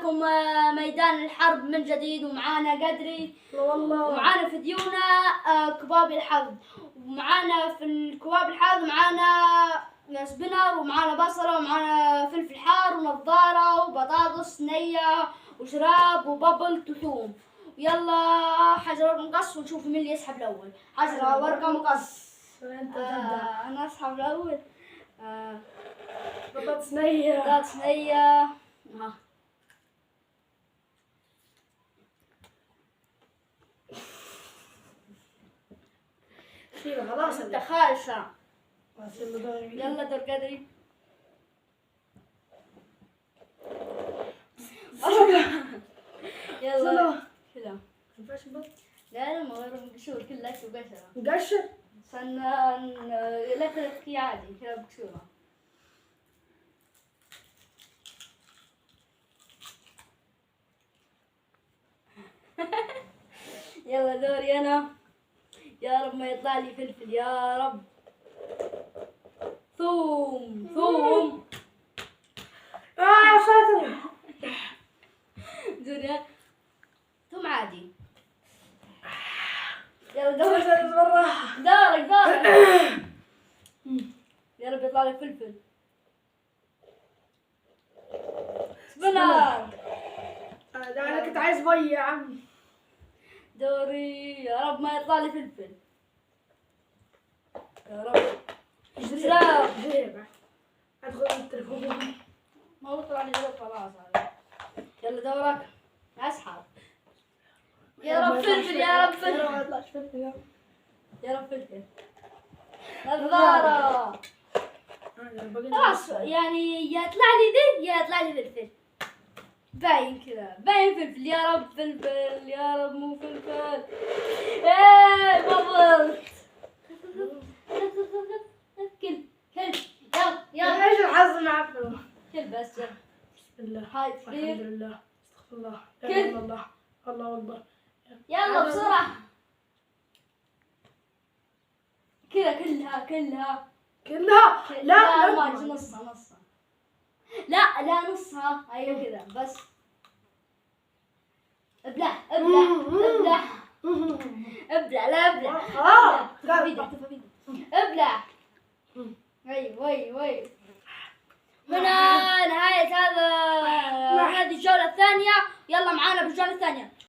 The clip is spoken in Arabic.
لكم ميدان الحرب من جديد، ومعانا قدري والله ومعانا في ديونا كباب الحظ، ومعانا في الكباب الحظ معانا سبنر، ومعانا بصلة، ومعانا فلفل حار ونظارة وبطاطس نية وشراب وبابل وثوم. يلا حجر ورقة مقص ونشوف مين اللي يسحب الأول. حجر ورقة مقص. انت تبدا. أنا أسحب الأول. بطاطس نية. بطاطس نية. شيله خلاص. انت خالصة. يلا يلا دور قدري. يلا كذا. ينفعش البط؟ لا ما غير مقشور كله وقشرة. مقشر؟ عشان لا تلقي عادي كذا بقشورة. يلا دوري أنا. يا رب ما يطلع لي فلفل يا رب. ثوم ثوم. يا ساتر. دوري ثوم عادي. يلا دورك بالراحة. دورك. يا رب يطلع لي فلفل. سبنر. انا كنت عايز مية يا عم. دوري. يا رب ما يطلع لي فلفل يا رب. شراب. جيبه. ادخل التليفون. ما هو طلع لي غلط خلاص هذا. يلا دورك. اسحب. يا رب فلفل يا رب يا رب ما فلفل يطلعش فلفل. يا رب فلفل. نظارة. خلاص خلاص يعني يا يطلع لي ذي يا يطلع لي فلفل. باين كذا باين فلفل. يا رب فلفل يا رب مو فلفل. ايه بابلت. كل يلا ايش الحظ معفن. كل بس. بسم الله. هاي الحمد كثير. لله. استغفر الله. لا كل. اله الا الله. الله اكبر. يلا بسرعة كذا كلها كلها. لا ما أجي نصها لا نصها. ايوه كذا بس. ابلع لا خلاص. ابلع. وي هنا نهاية هذه الجولة الثانية. يلا معانا بالجولة الثانية.